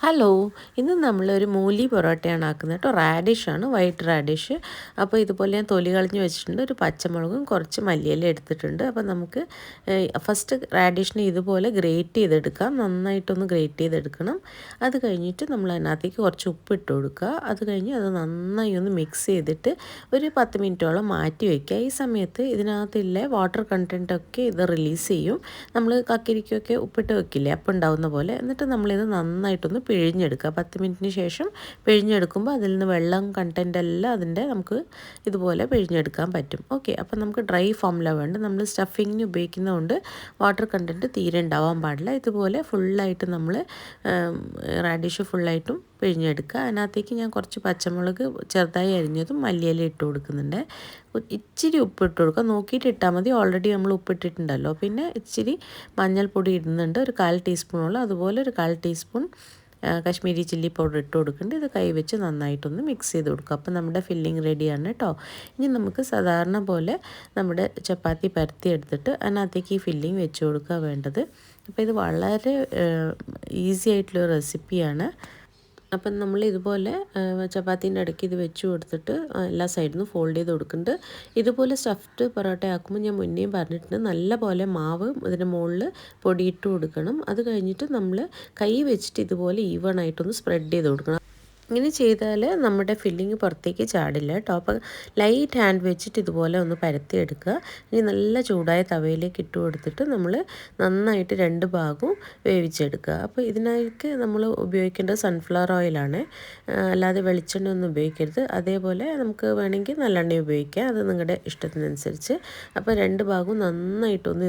Hello, ഇന്ന് നമ്മളൊരു മൂലി പൊറോട്ടയാണ് ആക്കുന്നത് കേട്ടോ. റാഡിഷാണ്, വൈറ്റ് റാഡിഷ്. അപ്പോൾ ഇതുപോലെ ഞാൻ തൊലി കളഞ്ഞ് വെച്ചിട്ടുണ്ട്. ഒരു പച്ചമുളകും കുറച്ച് മല്ലിയില എടുത്തിട്ടുണ്ട്. അപ്പോൾ നമുക്ക് ഫസ്റ്റ് റാഡിഷിനെ ഇതുപോലെ ഗ്രേറ്റ് ചെയ്തെടുക്കാം. നന്നായിട്ടൊന്ന് ഗ്രേറ്റ് ചെയ്തെടുക്കണം. അത് കഴിഞ്ഞിട്ട് നമ്മൾ അതിനകത്തേക്ക് കുറച്ച് ഉപ്പിട്ട് കൊടുക്കുക. അത് കഴിഞ്ഞ് അത് നന്നായി ഒന്ന് മിക്സ് ചെയ്തിട്ട് ഒരു 10 മിനിറ്റോളം മാറ്റി വയ്ക്കുക. ഈ സമയത്ത് ഇതിനകത്തുള്ള വാട്ടർ കണ്ടൻറ്റൊക്കെ ഇത് റിലീസ് ചെയ്യും. നമ്മൾ കക്കിരിക്കൊക്കെ ഉപ്പിട്ട് വെക്കില്ലേ, അപ്പം ഉണ്ടാവുന്ന പോലെ. എന്നിട്ട് നമ്മളിത് നന്നായിട്ടൊന്ന് പിഴിഞ്ഞെടുക്കുക. 10 മിനിറ്റിന് ശേഷം പിഴിഞ്ഞെടുക്കുമ്പോൾ അതിൽ നിന്ന് വെള്ളം കണ്ടൻ്റ് എല്ലാം അതിൻ്റെ നമുക്ക് ഇതുപോലെ പിഴിഞ്ഞെടുക്കാൻ പറ്റും. ഓക്കെ, അപ്പം നമുക്ക് ഡ്രൈ ഫോമിലാണ് വേണ്ടത്. നമ്മൾ സ്റ്റഫിങ്ങിന് ഉപയോഗിക്കുന്നതുകൊണ്ട് വാട്ടർ കണ്ടൻറ്റ് തീരെ ഉണ്ടാവാൻ പാടില്ല. ഇതുപോലെ ഫുള്ളായിട്ട് നമ്മൾ റാഡിഷ് ഫുള്ളായിട്ടും പിഴിഞ്ഞെടുക്കുക. അതിനകത്തേക്ക് ഞാൻ കുറച്ച് പച്ചമുളക് ചെറുതായി അരിഞ്ഞതും മല്ലിയില ഇട്ട് കൊടുക്കുന്നുണ്ട്. ഇച്ചിരി ഉപ്പിട്ട് കൊടുക്കുക, നോക്കിയിട്ട് ഇട്ടാൽ മതി. ഓൾറെഡി നമ്മൾ ഉപ്പിട്ടിട്ടുണ്ടല്ലോ. പിന്നെ ഇച്ചിരി മഞ്ഞൾപ്പൊടി ഇടുന്നുണ്ട്, ഒരു 1/4 ടീസ്പൂണോളം. അതുപോലെ ഒരു 1/4 ടീസ്പൂൺ കാശ്മീരി ചില്ലി പൗഡർ ഇട്ട് കൊടുക്കുന്നുണ്ട്. ഇത് കൈവച്ച് നന്നായിട്ടൊന്ന് മിക്സ് ചെയ്ത് കൊടുക്കുക. അപ്പോൾ നമ്മുടെ ഫില്ലിങ് റെഡിയാണ് കേട്ടോ. ഇനി നമുക്ക് സാധാരണ പോലെ നമ്മുടെ ചപ്പാത്തി പരത്തി എടുത്തിട്ട് അതിനകത്തേക്ക് ഈ ഫില്ലിങ് വെച്ച് കൊടുക്കുക വേണ്ടത്. അപ്പോൾ ഇത് വളരെ ഈസി ആയിട്ടുള്ള റെസിപ്പിയാണ്. അപ്പം നമ്മൾ ഇതുപോലെ ചപ്പാത്തീൻ്റെ ഇടയ്ക്ക് ഇത് വെച്ച് കൊടുത്തിട്ട് എല്ലാ സൈഡിൽ നിന്നും ഫോൾഡ് ചെയ്ത് കൊടുക്കുന്നുണ്ട്. ഇതുപോലെ സ്റ്റഫ്ഡ് പൊറോട്ട ആക്കുമ്പോൾ ഞാൻ മുന്നേയും പറഞ്ഞിട്ടുണ്ട്, നല്ല പോലെ മാവ് ഇതിൻ്റെ മുകളിൽ പൊടിയിട്ട് കൊടുക്കണം. അത് കഴിഞ്ഞിട്ട് നമ്മൾ കൈ വെച്ചിട്ട് ഇതുപോലെ ഈവൺ ആയിട്ടൊന്ന് സ്പ്രെഡ് ചെയ്ത് കൊടുക്കണം. ഇങ്ങനെ ചെയ്താൽ നമ്മുടെ ഫില്ലിങ് പുറത്തേക്ക് ചാടില്ല കേട്ടോ. അപ്പോൾ ലൈറ്റ് ഹാൻഡ് വെച്ചിട്ട് ഇതുപോലെ ഒന്ന് പരത്തിയെടുക്കുക. ഇനി നല്ല ചൂടായ തവയിലേക്ക് ഇട്ട് കൊടുത്തിട്ട് നമ്മൾ നന്നായിട്ട് 2 ഭാഗവും വേവിച്ചെടുക്കുക. അപ്പോൾ ഇതിനേക്ക് നമ്മൾ ഉപയോഗിക്കേണ്ടത് സൺഫ്ലവർ ഓയിലാണ്, അല്ലാതെ വെളിച്ചെണ്ണ ഒന്നും ഉപയോഗിക്കരുത്. അതേപോലെ നമുക്ക് വേണമെങ്കിൽ നല്ലെണ്ണ ഉപയോഗിക്കാം, അത് നിങ്ങളുടെ ഇഷ്ടത്തിനനുസരിച്ച്. അപ്പോൾ 2 ഭാഗവും നന്നായിട്ടൊന്ന്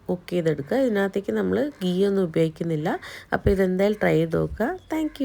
കുക്ക് ചെയ്തെടുക്കുക. ഇതിനകത്തേക്ക് നമ്മൾ ഗീ ഒന്നും ഉപയോഗിക്കുന്നില്ല. അപ്പോൾ ഇതെന്തായാലും ട്രൈ ചെയ്ത് നോക്കുക. താങ്ക്